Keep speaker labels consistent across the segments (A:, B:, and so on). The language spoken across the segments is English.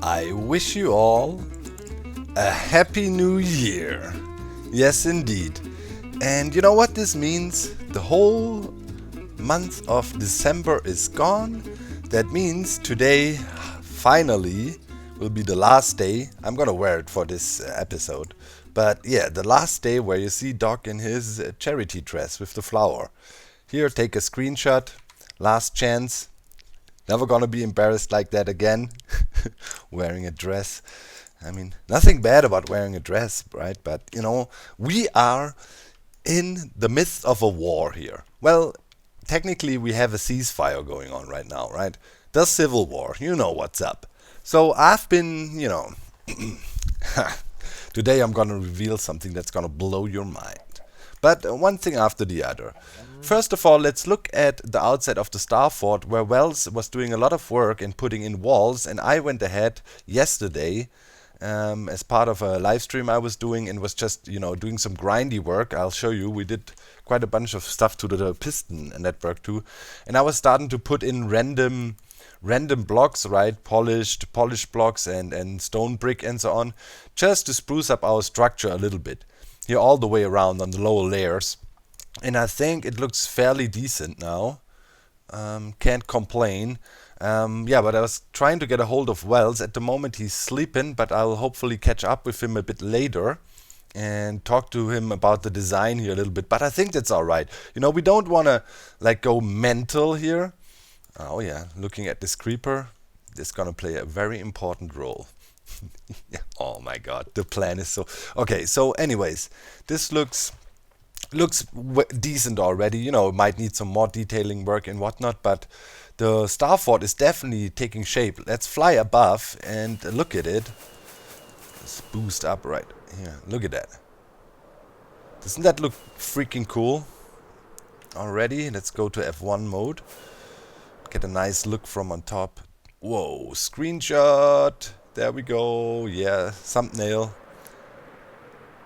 A: I wish you all a happy new year. Yes, indeed. And you know what this means? The whole month of December is gone. That means today, finally, will be the last day. I'm gonna wear it for this episode. But yeah, the last day where you see Doc in his charity dress with the flower. Here, take a screenshot. Last chance. Never gonna be embarrassed like that again. Wearing a dress. I mean, nothing bad about wearing a dress, right? But, you know, we are in the midst of a war here. Well, technically we have a ceasefire going on right now, right? The civil war, you know what's up. So I've been, today I'm gonna reveal something that's gonna blow your mind. But one thing after the other. First of all, let's look at the outside of the Star Fort, where Wells was doing a lot of work in putting in walls, and I went ahead yesterday as part of a live stream I was doing and was just, doing some grindy work. I'll show you. We did quite a bunch of stuff to the piston network too. And I was starting to put in random blocks, right? Polished blocks and stone brick and so on, just to spruce up our structure a little bit. Here all the way around on the lower layers. And I think it looks fairly decent now. Can't complain. But I was trying to get a hold of Wells. At the moment he's sleeping, but I'll hopefully catch up with him a bit later and talk to him about the design here a little bit. But I think that's alright. We don't want to go mental here. Oh yeah, looking at this creeper, this is going to play a very important role. Oh my god, the plan is so... Okay, so anyways, this looks decent already. It might need some more detailing work and whatnot, but the Star Fort is definitely taking shape. Let's fly above and look at it. Let's boost up right here. Look at that. Doesn't that look freaking cool already? Let's go to F1 mode. Get a nice look from on top. Whoa, screenshot. There we go. Yeah, thumbnail.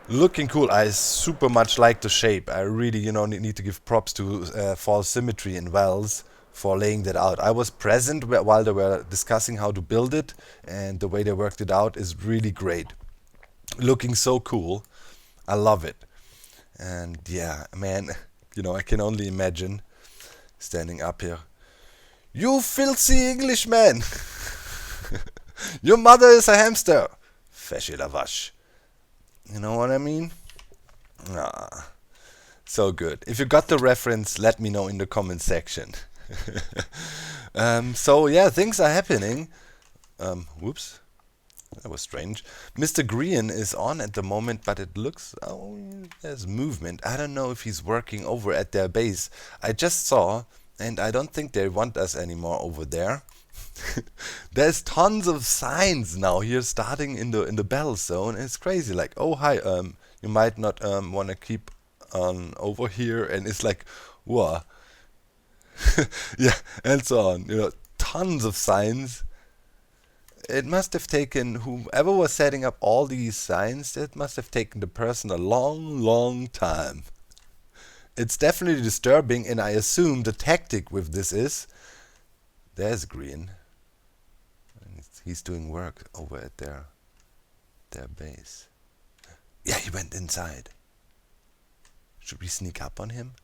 A: Looking cool. I super much like the shape. I really, need to give props to Fall Symmetry and Wells for laying that out. I was present while they were discussing how to build it, and the way they worked it out is really great. Looking so cool. I love it. And yeah, man, I can only imagine standing up here. You filthy Englishman! Your mother is a hamster! Fesche la vache. You know what I mean? So good. If you got the reference, let me know in the comment section. So yeah, things are happening. Whoops. That was strange. Mr. Green is on at the moment, but it looks... Oh, there's movement. I don't know if he's working over at their base. I just saw, and I don't think they want us anymore over there. There's tons of signs now here starting in the battle zone. It's crazy. Like, oh hi, you might not want to keep on over here, and it's like, whoa. Yeah, and so on. Tons of signs. It must have taken whoever was setting up all these signs. It must have taken the person a long time. It's definitely disturbing, and I assume the tactic with this is... There's Green. He's doing work over at their base. Yeah, he went inside. Should we sneak up on him?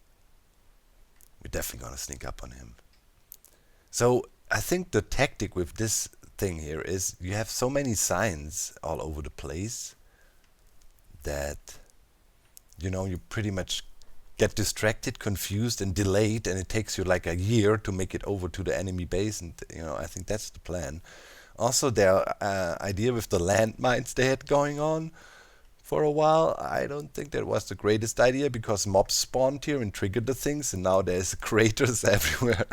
A: We're definitely gonna sneak up on him. So I think the tactic with this thing here is you have so many signs all over the place that you pretty much get distracted, confused, and delayed, and it takes you like a year to make it over to the enemy base. And I think that's the plan. Also, their idea with the landmines they had going on for a while, I don't think that was the greatest idea, because mobs spawned here and triggered the things, and now there's craters everywhere.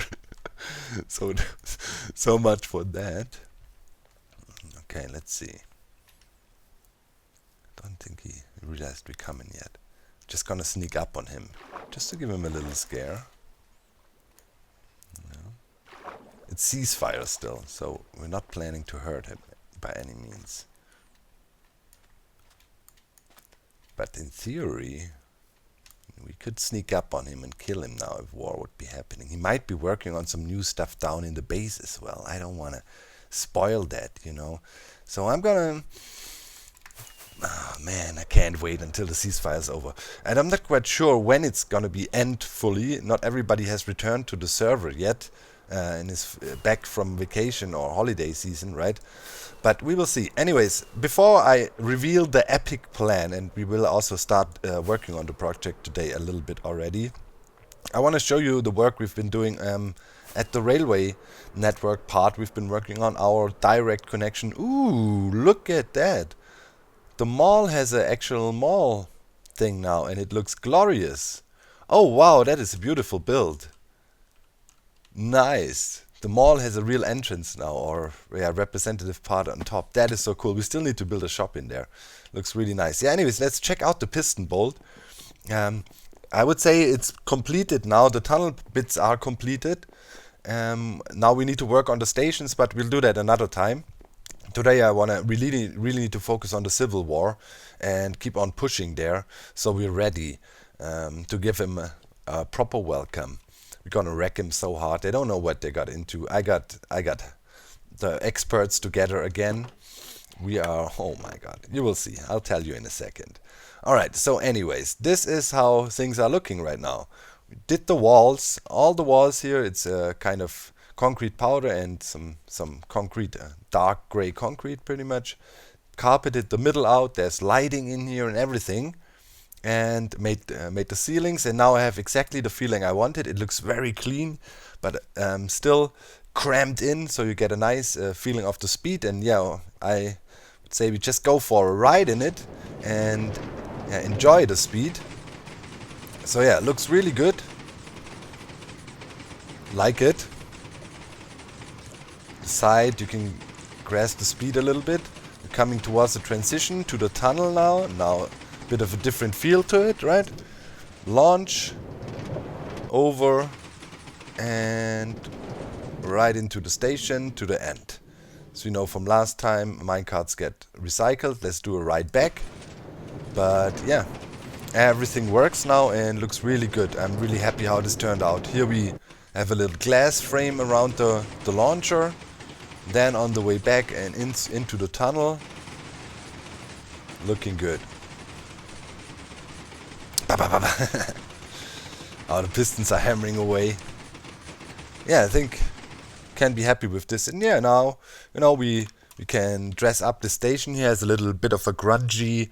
A: So much for that. Okay, let's see. Don't think he realized we're coming yet. Just gonna sneak up on him, just to give him a little scare. It's ceasefire still, so we're not planning to hurt him by any means. But in theory, we could sneak up on him and kill him now if war would be happening. He might be working on some new stuff down in the base as well. I don't want to spoil that, you know. So I'm gonna... Oh man, I can't wait until the ceasefire is over. And I'm not quite sure when it's gonna be end fully. Not everybody has returned to the server yet and is back from vacation or holiday season, right? But we will see. Anyways, before I reveal the epic plan, and we will also start working on the project today a little bit already, I want to show you the work we've been doing at the railway network part. We've been working on our direct connection. Ooh, look at that. The mall has an actual mall thing now, and it looks glorious. Oh wow, that is a beautiful build. Nice. The mall has a real entrance now, or yeah, representative part on top. That is so cool. We still need to build a shop in there. Looks really nice. Yeah, anyways, let's check out the piston bolt. I would say it's completed now. The tunnel bits are completed. Now we need to work on the stations, but we'll do that another time. Today I want to really need to focus on the Civil War and keep on pushing there, so we're ready to give him a proper welcome. We're gonna wreck him so hard. They don't know what they got into. I got the experts together again. We are, oh my god, you will see. I'll tell you in a second. Alright, so anyways, this is how things are looking right now. We did the walls, all the walls here. It's a kind of concrete powder and some concrete, dark gray concrete pretty much. Carpeted the middle out. There's lighting in here and everything. And made the ceilings, and now I have exactly the feeling I wanted. It looks very clean, but still crammed in, so you get a nice feeling of the speed. And yeah, I would say we just go for a ride in it and enjoy the speed. So yeah, it looks really good. Like it. The side, you can grasp the speed a little bit. We're coming towards the transition to the tunnel now. Now, bit of a different feel to it, right? Launch, over, and right into the station to the end. So you know from last time, minecarts get recycled. Let's do a ride back. But yeah, everything works now and looks really good. I'm really happy how this turned out. Here we have a little glass frame around the launcher. Then on the way back and into the tunnel. Looking good. Oh, the pistons are hammering away. Yeah, I think can be happy with this. And yeah, now, you know, we can dress up the station here as a little bit of a grungy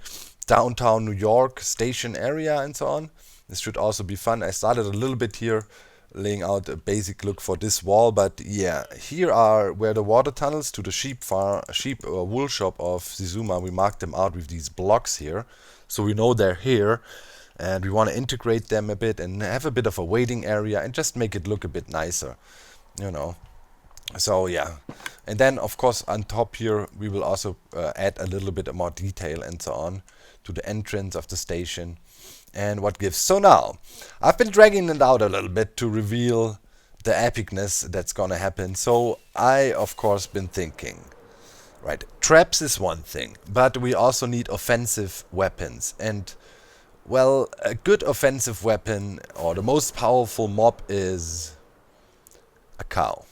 A: downtown New York station area and so on. This should also be fun. I started a little bit here laying out a basic look for this wall, but yeah, here are where the water tunnels to the sheep or wool shop of Zizuma. We marked them out with these blocks here, so we know they're here. And we want to integrate them a bit and have a bit of a waiting area and just make it look a bit nicer, you know. So yeah, and then of course on top here we will also add a little bit more detail and so on to the entrance of the station and what gives. So now I've been dragging it out a little bit to reveal the epicness that's gonna happen. So I of course been thinking, right, traps is one thing, but we also need offensive weapons. And well, a good offensive weapon, or the most powerful mob, is a cow.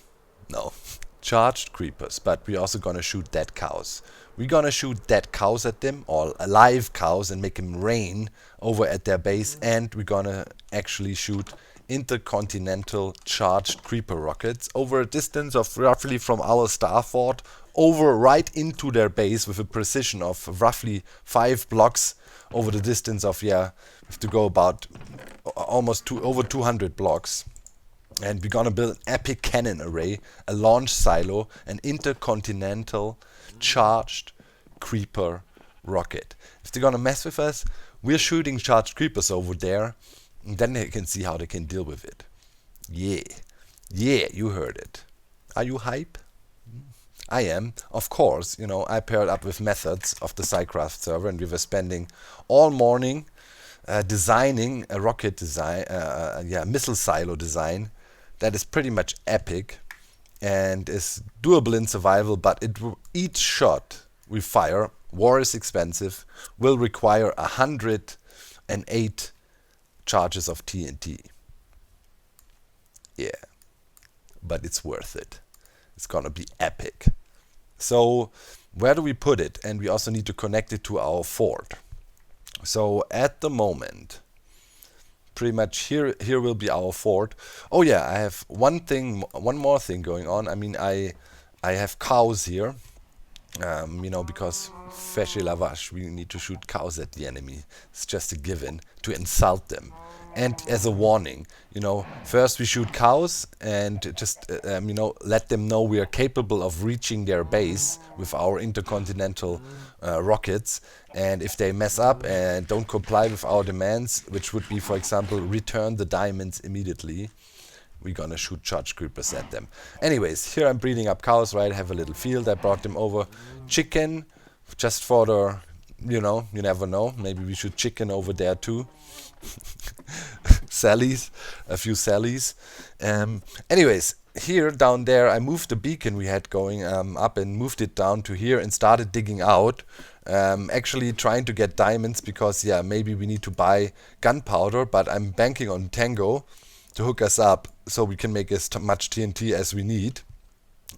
A: No, charged creepers, but we're also gonna shoot dead cows. We're gonna shoot dead cows at them, or alive cows, and make them rain over at their base, and we're gonna actually shoot intercontinental charged creeper rockets over a distance of roughly from our star fort over right into their base with a precision of roughly 5 blocks over the distance of, yeah, we have to go about almost over 200 blocks. And we're gonna build an epic cannon array, a launch silo, an intercontinental charged creeper rocket. If they're gonna mess with us, we're shooting charged creepers over there, and then they can see how they can deal with it. Yeah. Yeah, you heard it. Are you hype? I am. Of course, you know, I paired up with methods of the Minecraft server, and we were spending all morning designing a rocket design, missile silo design that is pretty much epic and is doable in survival, but each shot we fire, war is expensive, will require 108 charges of TNT. Yeah, but it's worth it. It's gonna be epic. So where do we put it? And we also need to connect it to our fort. So at the moment, pretty much here will be our fort. Oh yeah, I have one more thing going on. I mean, I have cows here. Because fâché la vache, we need to shoot cows at the enemy. It's just a given to insult them. And as a warning, first we shoot cows and just, let them know we are capable of reaching their base with our intercontinental rockets. And if they mess up and don't comply with our demands, which would be, for example, return the diamonds immediately, we're gonna shoot charge creepers at them. Anyways, here I'm breeding up cows, right? I have a little field, I brought them over. Chicken, just for the, you never know. Maybe we should chicken over there too. Sallies, a few Sallies. Anyways, here down there, I moved the beacon we had going up and moved it down to here and started digging out. Actually trying to get diamonds because, yeah, maybe we need to buy gunpowder, but I'm banking on Tango to hook us up so we can make as much TNT as we need.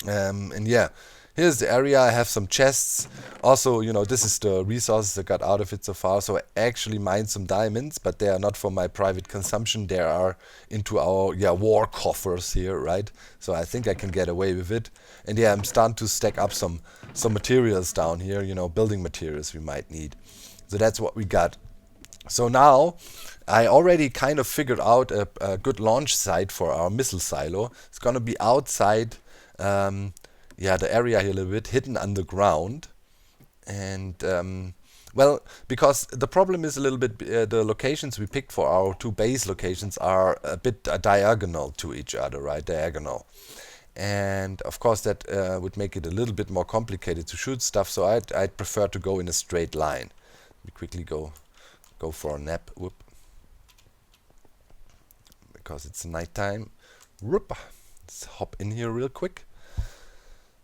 A: And yeah, here's the area. I have some chests. Also, this is the resources I got out of it so far. So I actually mined some diamonds, but they are not for my private consumption. They are into our war coffers here, right? So I think I can get away with it. And yeah, I'm starting to stack up some materials down here, building materials we might need. So that's what we got. So now I already kind of figured out a good launch site for our missile silo. It's gonna be outside the area here a little bit, hidden underground. And well, because the problem is a little bit the locations we picked for our two base locations are a bit diagonal to each other, right? Diagonal. And of course that would make it a little bit more complicated to shoot stuff, so I'd prefer to go in a straight line. We quickly go for a nap. Whoop. Because it's nighttime. Whoop. Let's hop in here real quick.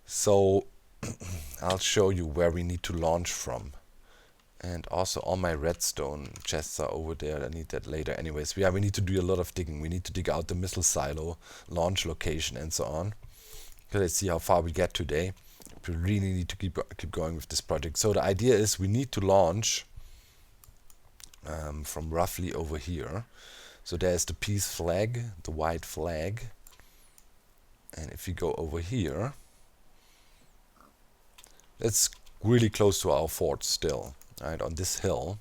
A: So I'll show you where we need to launch from. And also all my redstone chests are over there. I need that later. Anyways, we need to do a lot of digging. We need to dig out the missile silo, launch location, and so on. Okay, let's see how far we get today. We really need to keep going with this project. So the idea is we need to launch from roughly over here. So there's the peace flag, the white flag. And if we go over here, that's really close to our fort still. Right, on this hill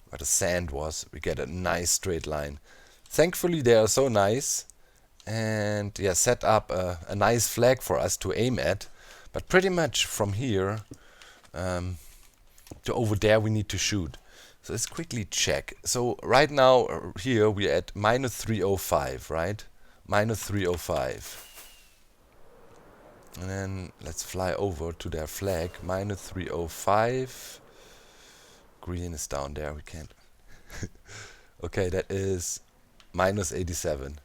A: where the sand was, we get a nice straight line. Thankfully they are so nice, and yeah, set up a nice flag for us to aim at. But pretty much from here to over there we need to shoot. So let's quickly check. So right now here we're at -305, right? -305. And then let's fly over to their flag. -305. Green is down there. We can't. Okay, that is -87.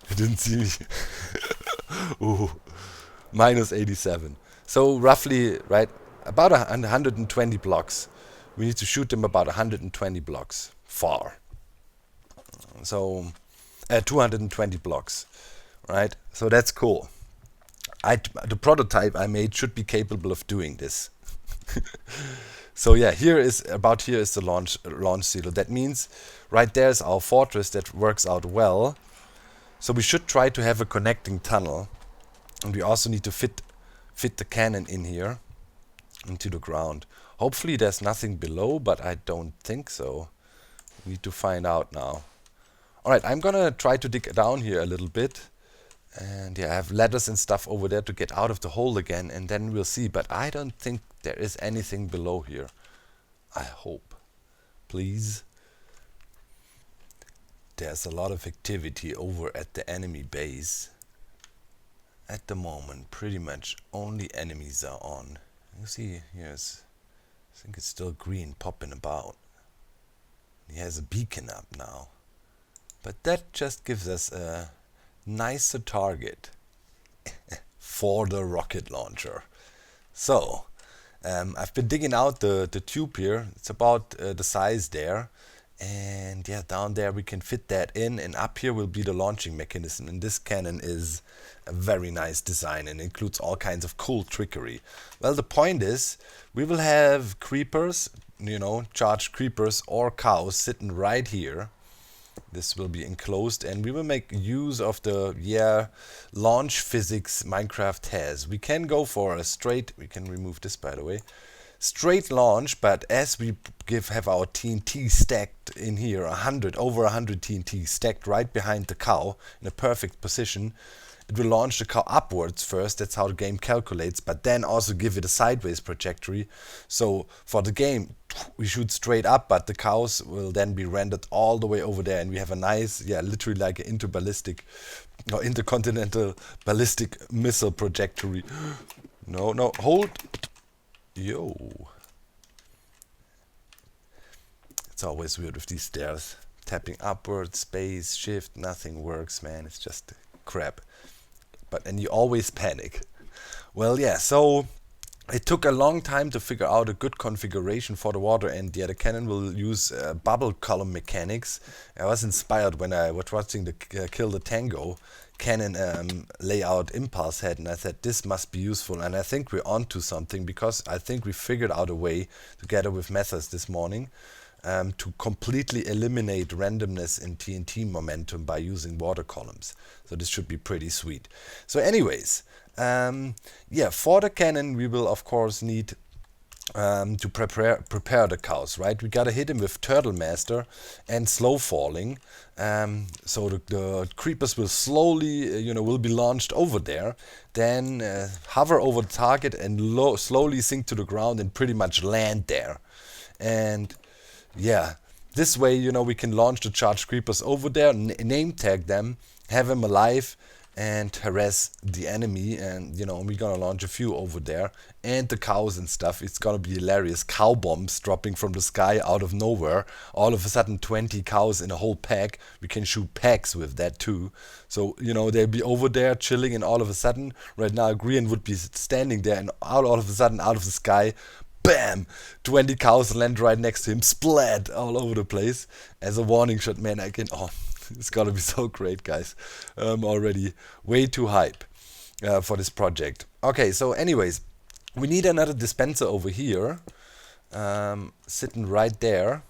A: You didn't see me. Ooh, -87. So roughly, right, about 120 blocks. We need to shoot them about 120 blocks far. So 220 blocks, right? So that's cool. The prototype I made should be capable of doing this. So yeah, here is the launch silo. That means right there is our fortress that works out well. So we should try to have a connecting tunnel, and we also need to fit the cannon in here into the ground. Hopefully there's nothing below, but I don't think so. We need to find out now. Alright, I'm gonna try to dig down here a little bit. And yeah, I have ladders and stuff over there to get out of the hole again, and then we'll see. But I don't think there is anything below here. I hope. Please. There's a lot of activity over at the enemy base. At the moment, pretty much only enemies are on. You see, here's, I think it's still green popping about. He has a beacon up now. But that just gives us a nicer target for the rocket launcher. So, I've been digging out the tube here. It's about the size there. And yeah, down there we can fit that in, and up here will be the launching mechanism. And this cannon is a very nice design and includes all kinds of cool trickery. Well, the point is, we will have creepers, charged creepers or cows sitting right here. This will be enclosed, and we will make use of the launch physics Minecraft has. We can go for a straight, we can remove this by the way, straight launch, but as we have our TNT stacked in here, over 100 TNT stacked right behind the cow in a perfect position, it will launch the cow upwards first. That's how the game calculates, but then also give it a sideways trajectory. So for the game, we shoot straight up, but the cows will then be rendered all the way over there, and we have a nice, literally like an intercontinental ballistic missile trajectory. No, hold. Yo. It's always weird with these stairs. Tapping upwards, space, shift, nothing works, man. It's just crap. And you always panic. Well, yeah, so it took a long time to figure out a good configuration for the water, and the cannon will use bubble column mechanics. I was inspired when I was watching the Kill the Tango cannon layout impulse head, and I said this must be useful, and I think we're onto something, because I think we figured out a way together with Methods this morning to completely eliminate randomness in TNT momentum by using water columns. So this should be pretty sweet. So anyways, for the cannon we will of course need to prepare the cows, right? We gotta hit him with Turtle Master and Slow Falling, so the creepers will slowly, will be launched over there, then hover over the target and slowly sink to the ground and pretty much land there. And yeah, this way, we can launch the charged creepers over there, name tag them, have them alive, and harass the enemy. And we're gonna launch a few over there, and the cows and stuff. It's gonna be hilarious. Cow bombs dropping from the sky out of nowhere. All of a sudden 20 cows in a whole pack. We can shoot packs with that too. So they'll be over there chilling, and all of a sudden, right now Grian would be standing there, and all of a sudden out of the sky, bam! 20 cows land right next to him, splat all over the place. As a warning shot, man, it's gonna be so great, guys. I'm already way too hype for this project. Okay, so anyways, we need another dispenser over here, sitting right there,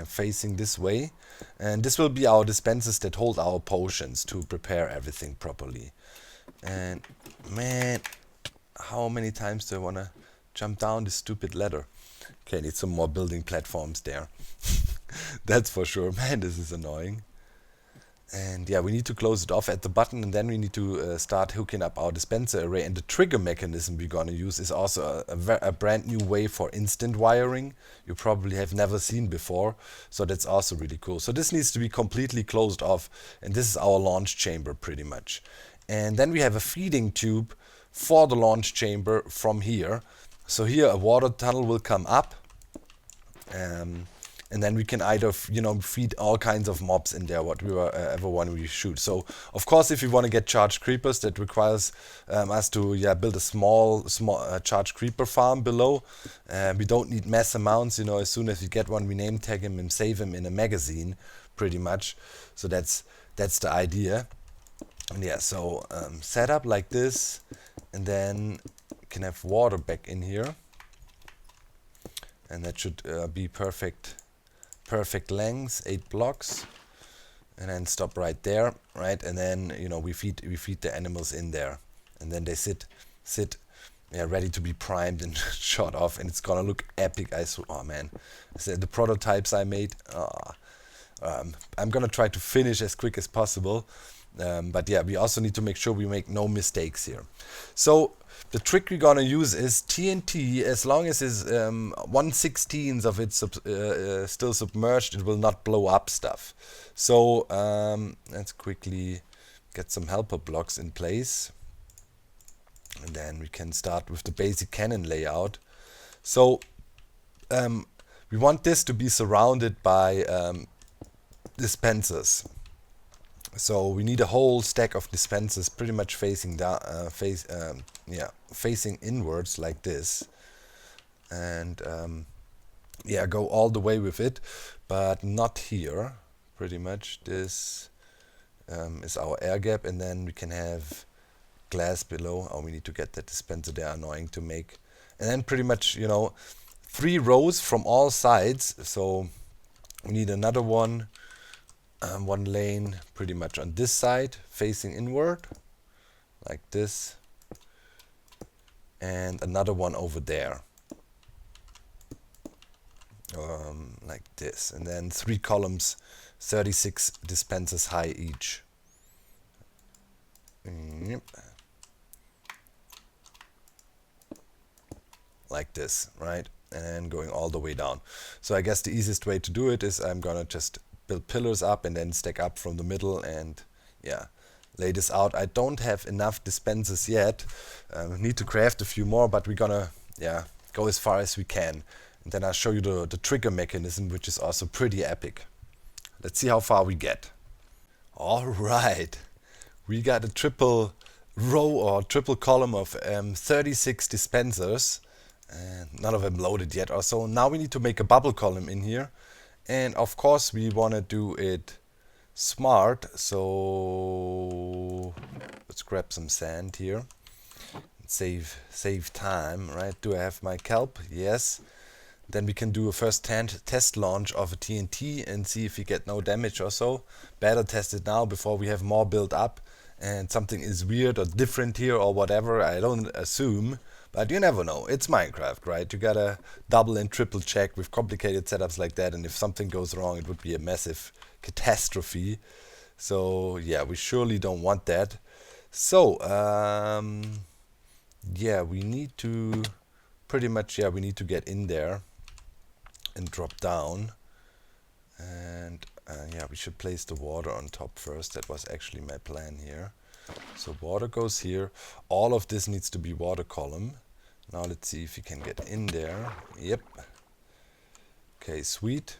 A: facing this way. And this will be our dispensers that hold our potions to prepare everything properly. And man, how many times do I wanna jump down this stupid ladder? Okay, need some more building platforms there. That's for sure. Man, this is annoying. And yeah, we need to close it off at the button, and then we need to start hooking up our dispenser array. And the trigger mechanism we're gonna use is also a brand new way for instant wiring you probably have never seen before. So that's also really cool. So this needs to be completely closed off, and this is our launch chamber pretty much. And then we have a feeding tube for the launch chamber from here. So here a water tunnel will come up, and then we can either feed all kinds of mobs in there, what we ever want to shoot. So of course, if we want to get charged creepers, that requires us to build a small charged creeper farm below. We don't need mass amounts. As soon as we get one, we name tag him and save him in a magazine, pretty much. So that's the idea. And yeah, so set up like this, and then can have water back in here, and that should be perfect length, 8 blocks, and then stop right there, right? And then we feed the animals in there, and then they sit ready to be primed and shot off, and it's gonna look epic. Oh man, the prototypes I made, I'm gonna try to finish as quick as possible. But yeah, we also need to make sure we make no mistakes here. So the trick we're gonna use is TNT. As long as it's 1/16 of it still submerged, it will not blow up stuff. So let's quickly get some helper blocks in place, and then we can start with the basic cannon layout. So we want this to be surrounded by dispensers. So we need a whole stack of dispensers pretty much facing down, facing inwards like this. And yeah, go all the way with it, but not here. Pretty much this is our air gap, and then we can have glass below. Oh, we need to get that dispenser. They are annoying to make. And then pretty much, 3 rows from all sides. So we need another one lane pretty much on this side facing inward like this, and another one over there like this, and then 3 columns 36 dispensers high each. Yep. Like this, right? And going all the way down. So I guess the easiest way to do it is I'm gonna just build pillars up and then stack up from the middle and yeah, lay this out. I don't have enough dispensers yet. Need to craft a few more, but we're gonna go as far as we can. And then I'll show you the trigger mechanism, which is also pretty epic. Let's see how far we get. Alright, we got a triple row or triple column of 36 dispensers. And none of them loaded yet or so. Now we need to make a bubble column in here. And of course we want to do it smart. So let's grab some sand here. Save time, right? Do I have my kelp? Yes. Then we can do a first test launch of a TNT and see if we get no damage or so. Better test it now before we have more built up and something is weird or different here or whatever. I don't assume, but you never know. It's Minecraft, right? You gotta double and triple check with complicated setups like that, and if something goes wrong, it would be a massive catastrophe. So yeah, we surely don't want that. So yeah, we need to pretty much we need to get in there and drop down, and yeah, we should place the water on top first. That was actually my plan here. So water goes here. All of this needs to be water column. Now let's see if we can get in there. Yep. Okay, sweet.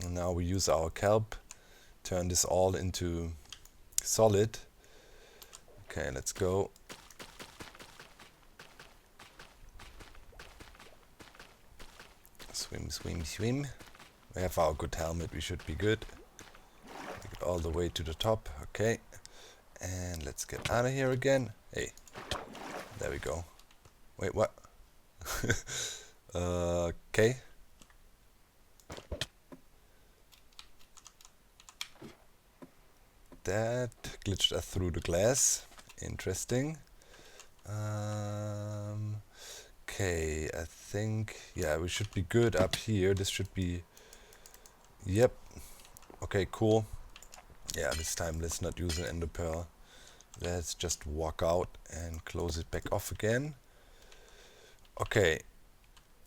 A: And now we use our kelp, turn this all into solid. Okay, let's go. Swim, swim, swim. We have our good helmet, we should be good. Take it all the way to the top, okay. And let's get out of here again. Hey, there we go. Wait, what? Okay. That glitched us through the glass. Interesting. Okay, I think, yeah, we should be good up here. This should be, yep. Okay, cool. Yeah, this time let's not use an ender pearl. Let's just walk out and close it back off again. Okay,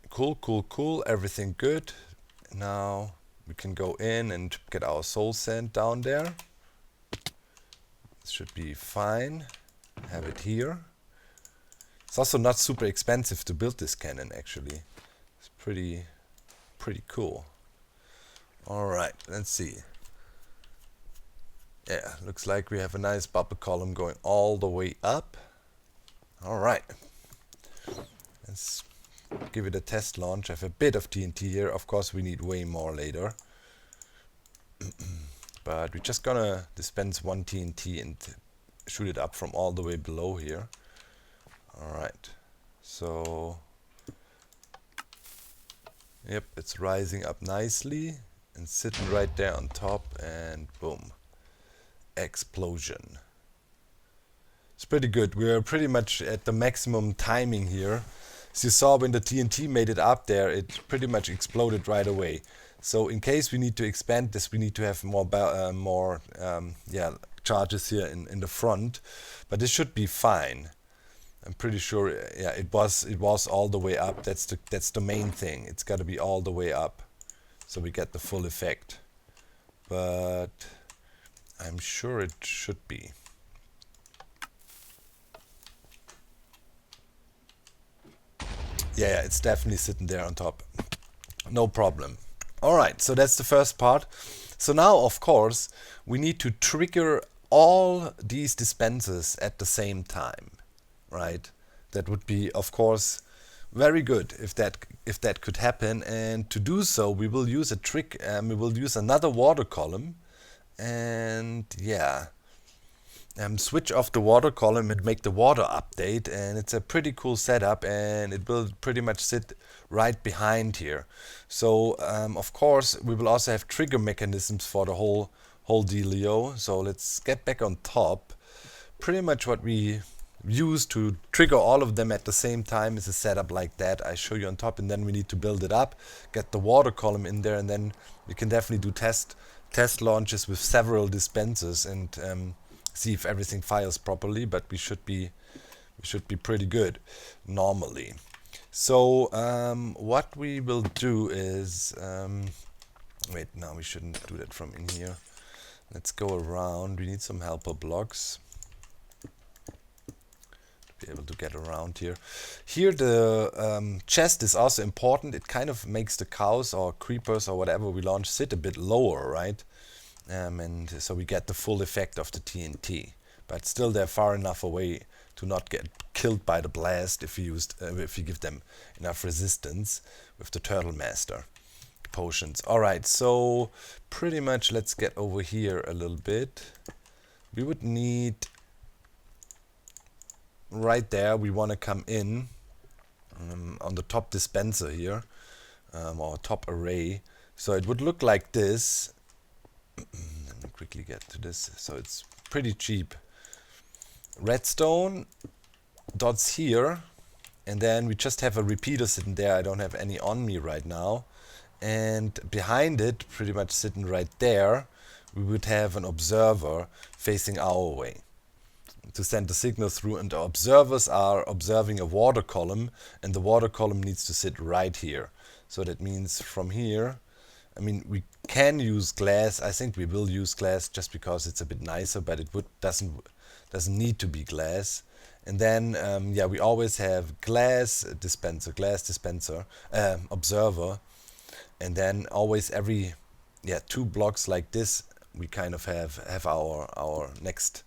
A: cool, cool, cool. Everything good. Now we can go in and get our soul sand down there. This should be fine. Have it here. It's also not super expensive to build this cannon, actually. It's pretty cool. Alright, let's see. Yeah, looks like we have a nice bubble column going all the way up. Alright. Let's give it a test launch. I have a bit of TNT here. Of course, we need way more later. But we're just gonna dispense 1 TNT and shoot it up from all the way below here. Alright, so yep, it's rising up nicely and sitting right there on top, and boom, explosion. It's pretty good. We're pretty much at the maximum timing here. As you saw, when the TNT made it up there, it pretty much exploded right away. So in case we need to expand this, we need to have more charges here in the front, but this should be fine. I'm pretty sure, yeah, it was all the way up. That's the main thing. It's got to be all the way up, so we get the full effect. But I'm sure it should be. Yeah, it's definitely sitting there on top. No problem. All right, so that's the first part. So now, of course, we need to trigger all these dispensers at the same time. Right, that would be, of course, very good if that could happen. And to do so, we will use a trick. We will use another water column, and yeah, switch off the water column and make the water update. And it's a pretty cool setup, and it will pretty much sit right behind here. So of course we will also have trigger mechanisms for the whole dealio. So let's get back on top. Pretty much what we use to trigger all of them at the same time is a setup like that. I show you on top, and then we need to build it up, get the water column in there, and then we can definitely do test launches with several dispensers and see if everything fires properly. But we should be pretty good normally. So what we will do is wait, no, we shouldn't do that from in here. Let's go around. We need some helper blocks to be able to get around here. Here the chest is also important. It kind of makes the cows or creepers or whatever we launch sit a bit lower, right? And so we get the full effect of the TNT. But still they're far enough away to not get killed by the blast if you give them enough resistance with the Turtle Master potions. Alright, so pretty much let's get over here a little bit. We would need right there, we want to come in on the top dispenser here, or top array. So it would look like this. Let me quickly get to this. So it's pretty cheap. Redstone dots here, and then we just have a repeater sitting there. I don't have any on me right now. And behind it, pretty much sitting right there, we would have an observer facing our way to send the signal through, and the observers are observing a water column, and the water column needs to sit right here. So that means from here, I mean, we can use glass. I think we will use glass just because it's a bit nicer, but it doesn't need to be glass. And then yeah, we always have glass dispenser, observer, and then always every 2 blocks like this, we kind of have our next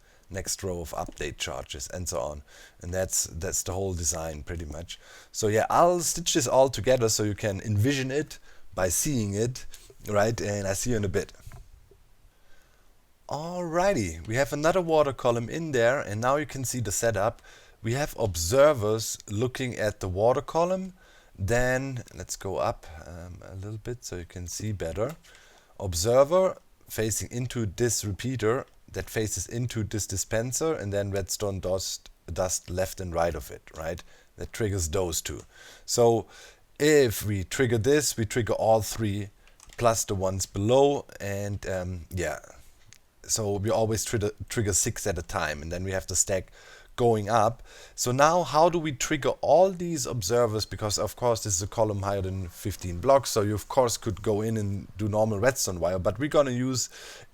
A: row of update charges and so on. And that's the whole design pretty much. So yeah, I'll stitch this all together so you can envision it by seeing it, right? And I see you in a bit. Alrighty, we have another water column in there, and now you can see the setup. We have observers looking at the water column. Then let's go up a little bit so you can see better. Observer facing into this repeater that faces into this dispenser, and then redstone dust left and right of it, right? That triggers those two. So if we trigger this, we trigger all 3 plus the ones below, and yeah, so we always trigger 6 at a time, and then we have the stack going up. So now how do we trigger all these observers? Because of course this is a column higher than 15 blocks, so you of course could go in and do normal redstone wire, but we're gonna use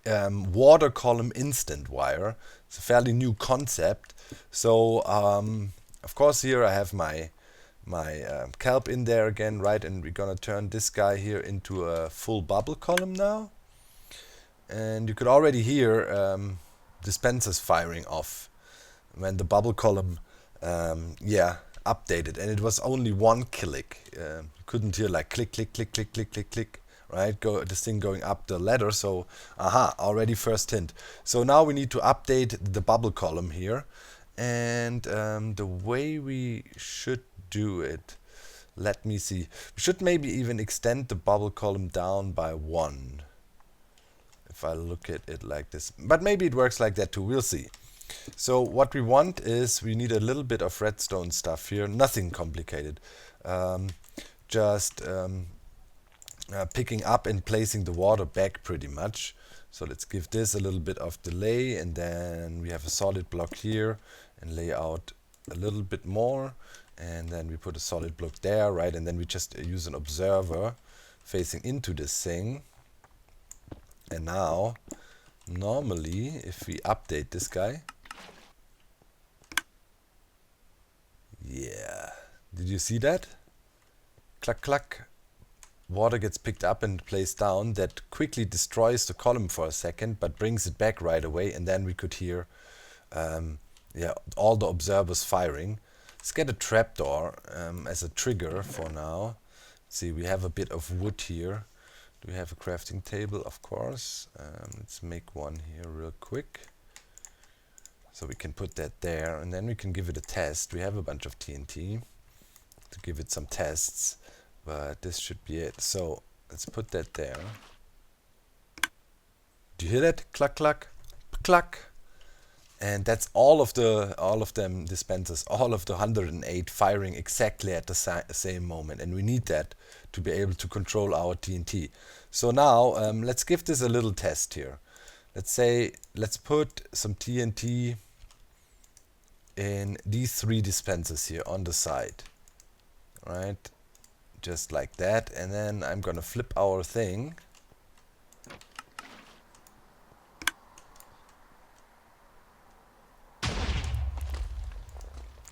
A: water column instant wire. It's a fairly new concept. So of course here I have my kelp in there again, right? And we're gonna turn this guy here into a full bubble column now. And you could already hear dispensers firing off when the bubble column updated, and it was only 1 click. You couldn't hear like click click click click click click click, right? This thing going up the ladder. So already first hint. So now we need to update the bubble column here, and the way we should do it, let me see, we should maybe even extend the bubble column down by 1 if I look at it like this, but maybe it works like that too. We'll see. So what we want is we need a little bit of redstone stuff here, nothing complicated, just picking up and placing the water back pretty much. So let's give this a little bit of delay, and then we have a solid block here and lay out a little bit more, and then we put a solid block there, right? And then we just use an observer facing into this thing. And now normally if we update this guy, yeah, did you see that? Cluck cluck, water gets picked up and placed down. That quickly destroys the column for a second but brings it back right away, and then we could hear all the observers firing. Let's get a trapdoor as a trigger for now. See, we have a bit of wood here. Do we have a crafting table? Of course. Let's make one here real quick. So we can put that there, and then we can give it a test. We have a bunch of TNT to give it some tests, but this should be it. So let's put that there. Do you hear that? Cluck, cluck, cluck. And that's all of them dispensers, all of the 108 firing exactly at the same moment. And we need that to be able to control our TNT. So now let's give this a little test here. Let's put some TNT in these 3 dispensers here on the side. Right? Just like that. And then I'm gonna flip our thing.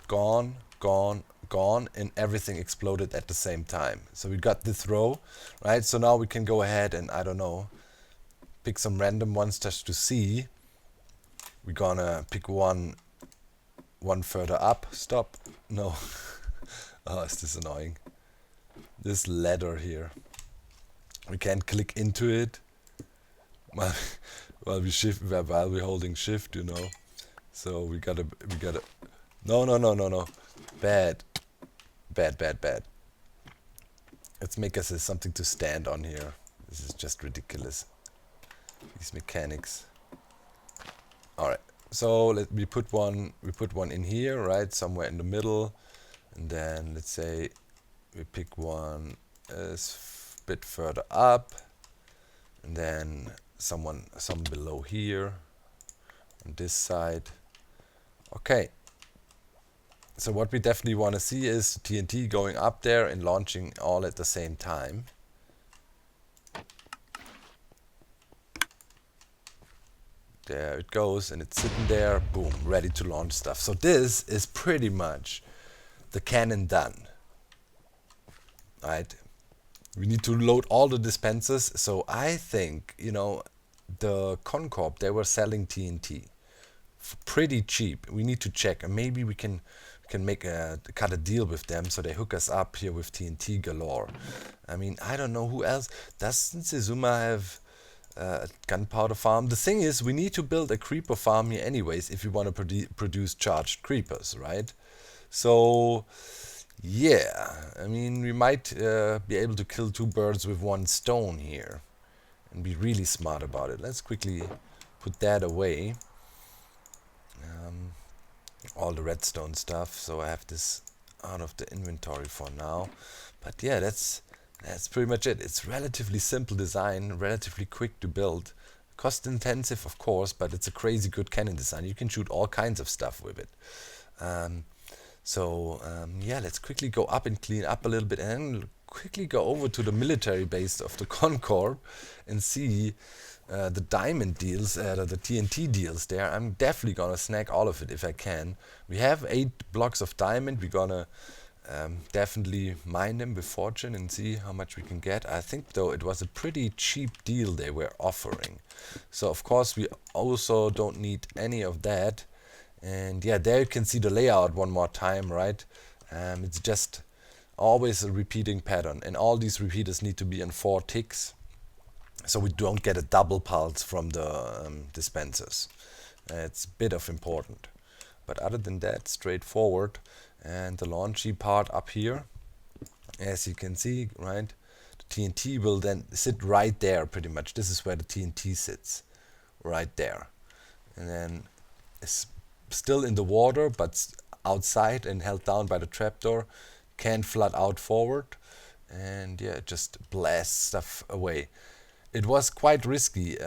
A: Gone, gone, gone, and everything exploded at the same time. So we got this row, right? So now we can go ahead and, I don't know, pick some random ones just to see. We're gonna pick one further up. Stop. No. Oh, is this annoying? This ladder here. We can't click into it while we're holding shift, you know. So we gotta. No. Bad. Let's make us something to stand on here. This is just ridiculous. These mechanics. Alright. So we put one in here, right? Somewhere in the middle. And then let's say we pick one a bit further up. And then some below here. On this side. Okay. So what we definitely want to see is TNT going up there and launching all at the same time. There it goes, and it's sitting there, boom, ready to launch stuff. So this is pretty much the cannon done. Right? We need to load all the dispensers. So I think, you know, the Concorp, they were selling TNT for pretty cheap. We need to check, and maybe we can cut a deal with them so they hook us up here with TNT galore. I mean, I don't know who else. Doesn't Sezuma have a gunpowder farm? The thing is, we need to build a creeper farm here anyways if we want to produce charged creepers, right? So yeah, I mean, we might be able to kill 2 birds with 1 stone here and be really smart about it. Let's quickly put that away. All the redstone stuff, so I have this out of the inventory for now. But yeah, that's pretty much it. It's relatively simple design, relatively quick to build, cost intensive of course, but it's a crazy good cannon design. You can shoot all kinds of stuff with it. Yeah, let's quickly go up and clean up a little bit, and then quickly go over to the military base of the Concorp and see the diamond deals, the TNT deals there. I'm definitely gonna snag all of it if I can. We have 8 blocks of diamond. We're gonna definitely mine them with fortune and see how much we can get. I think though it was a pretty cheap deal they were offering. So of course we also don't need any of that. And yeah, there you can see the layout one more time, right? It's just always a repeating pattern, and all these repeaters need to be on 4 ticks, so we don't get a double pulse from the dispensers. It's a bit of important, but other than that, straightforward. And the launchy part up here, as you can see, right, the TNT will then sit right there pretty much. This is where the TNT sits, right there, and then it's still in the water but outside and held down by the trapdoor, can flood out forward, and yeah, it just blasts stuff away. It was quite risky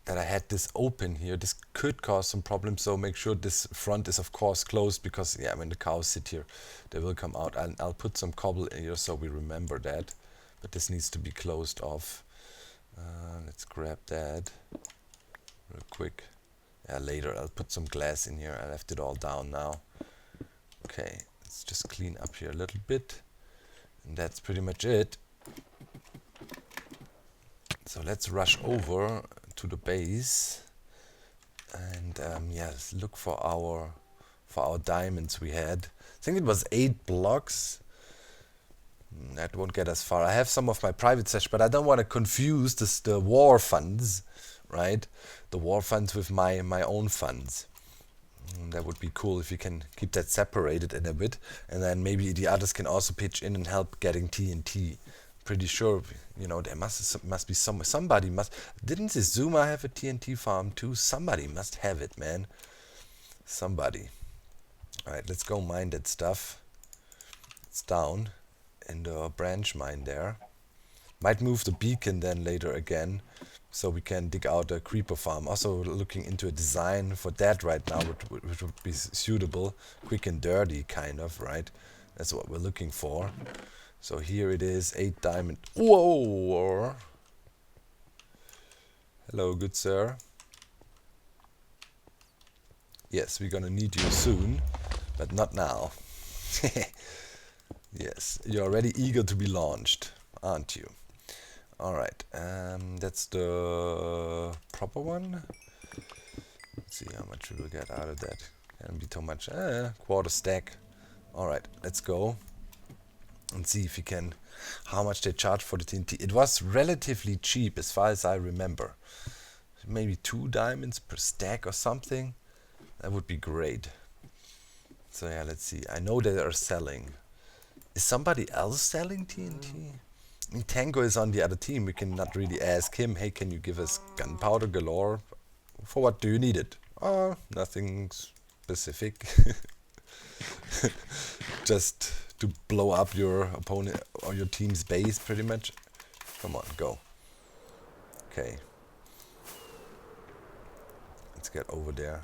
A: that I had this open here. This could cause some problems, so make sure this front is of course closed, because yeah, when the cows sit here they will come out. I'll put some cobble in here so we remember that, but this needs to be closed off. Let's grab that real quick. Yeah, later I'll put some glass in here. I left it all down now. Okay, let's just clean up here a little bit, and that's pretty much it. So let's rush over to the base and yeah, let's look for our for our diamonds we had. I think it was 8 blocks. That won't get us far. I have some of my private stash, but I don't want to confuse the war funds, right? The war funds with my own funds. That would be cool if you can keep that separated in a bit, and then maybe the others can also pitch in and help getting TNT. Pretty sure, you know, there must be somebody must. Didn't the Zuma have a TNT farm too? Somebody must have it, man. Somebody. All right, let's go mine that stuff. It's down in the branch mine there. Might move the beacon then later again, so we can dig out a creeper farm. Also looking into a design for that right now, which would be suitable, quick and dirty kind of, right? That's what we're looking for. So here it is, 8 diamond. Whoa! Hello, good sir. Yes, we're gonna need you soon, but not now. Yes, you're already eager to be launched, aren't you? Alright, that's the proper one. Let's see how much we will get out of that. Can't be too much. Quarter stack. Alright, let's go and see if we can, how much they charge for the TNT. It was relatively cheap as far as I remember. Maybe 2 diamonds per stack or something. That would be great. So yeah, let's see. I know they are selling. Is somebody else selling TNT? I mean, Tango is on the other team. We cannot really ask him, hey, can you give us gunpowder galore? For what do you need it? Oh, nothing specific. Just to blow up your opponent or your team's base, pretty much. Come on, go. Okay. Let's get over there.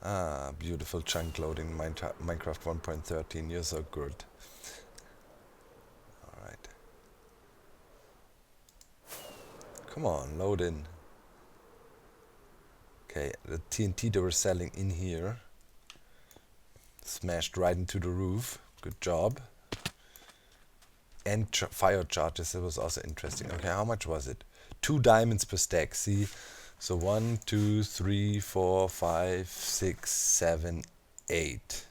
A: Ah, beautiful chunk loading, Minecraft 1.13, you're so good. Alright. Come on, load in. Okay, the TNT they were selling in here. Smashed right into the roof. Good job. And fire charges, that was also interesting. Okay, how much was it? 2 diamonds per stack, see? So 1, 2, 3, 4, 5, 6, 7, 8.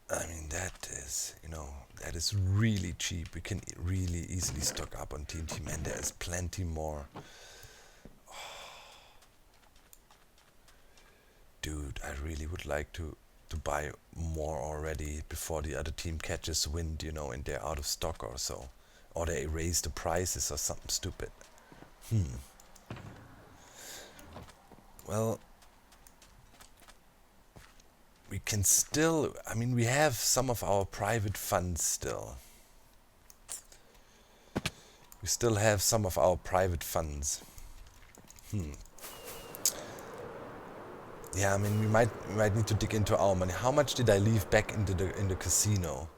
A: I mean, that is, you know, that is really cheap. We can really easily stock up on TNT. Man, there is plenty more. Oh. Dude, I really would like to buy more already before the other team catches wind, you know, and they're out of stock or so. Or they raise the prices or something stupid. Well, we can still, I mean, we have some of our private funds still. We still have some of our private funds. Yeah, I mean, we might need to dig into our money. How much did I leave back into the casino?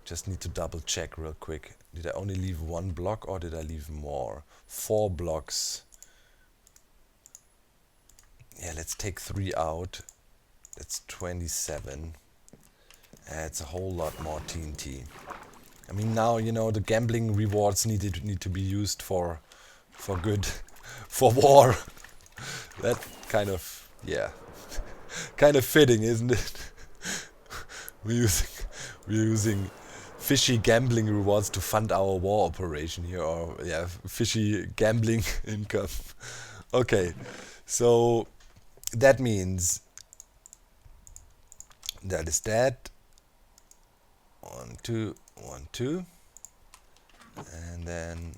A: Just need to double check real quick. Did I only leave 1 block or did I leave more? 4 blocks. Yeah, let's take 3 out. That's 27. It's a whole lot more TNT. I mean, now, you know, the gambling rewards need to be used for good, for war. That kind of, yeah, kind of fitting, isn't it? We're using fishy gambling rewards to fund our war operation here, or yeah, fishy gambling income. Okay, so that means that is that. 1, 2, 1, 2, and then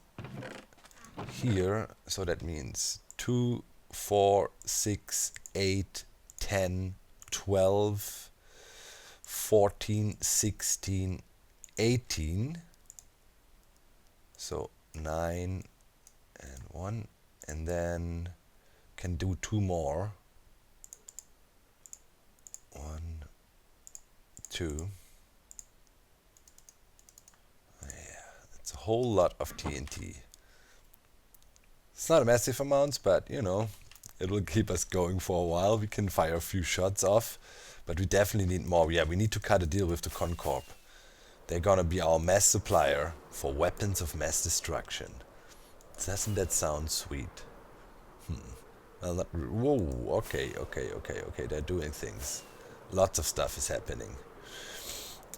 A: here. So that means 2, 4, 6, 8, 10, 12, 14, 16, 18. So 9 and 1, and then can do 2 more. 1, 2. Yeah, that's a whole lot of TNT. It's not a massive amount, but you know, it will keep us going for a while. We can fire a few shots off, but we definitely need more. Yeah, we need to cut a deal with the Concorp. They're gonna be our mass supplier for weapons of mass destruction. Doesn't that sound sweet? Well, not, whoa, okay, they're doing things. Lots of stuff is happening.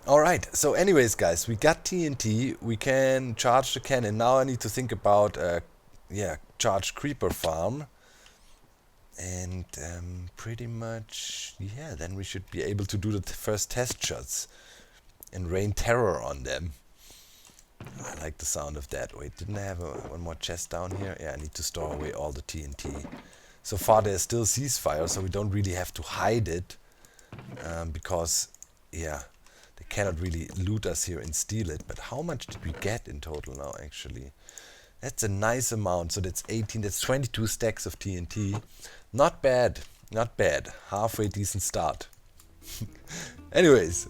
A: Alright, so anyways guys, we got TNT, we can charge the cannon. Now I need to think about, charge creeper farm. And pretty much, yeah, then we should be able to do the first test shots and rain terror on them. I like the sound of that. Wait, didn't I have one more chest down here? Yeah, I need to store away all the TNT. So far there's still ceasefire, so we don't really have to hide it. Because, yeah, they cannot really loot us here and steal it. But how much did we get in total now, actually? That's a nice amount. So that's 18, that's 22 stacks of TNT. Not bad, not bad. Halfway decent start. Anyways,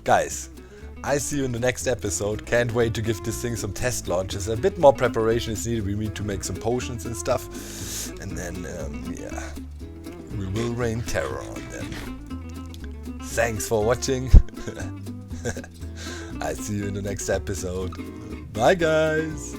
A: guys, I see you in the next episode. Can't wait to give this thing some test launches. A bit more preparation is needed. We need to make some potions and stuff. And then, yeah, we will rain terror on them. Thanks for watching. I see you in the next episode. Bye, guys.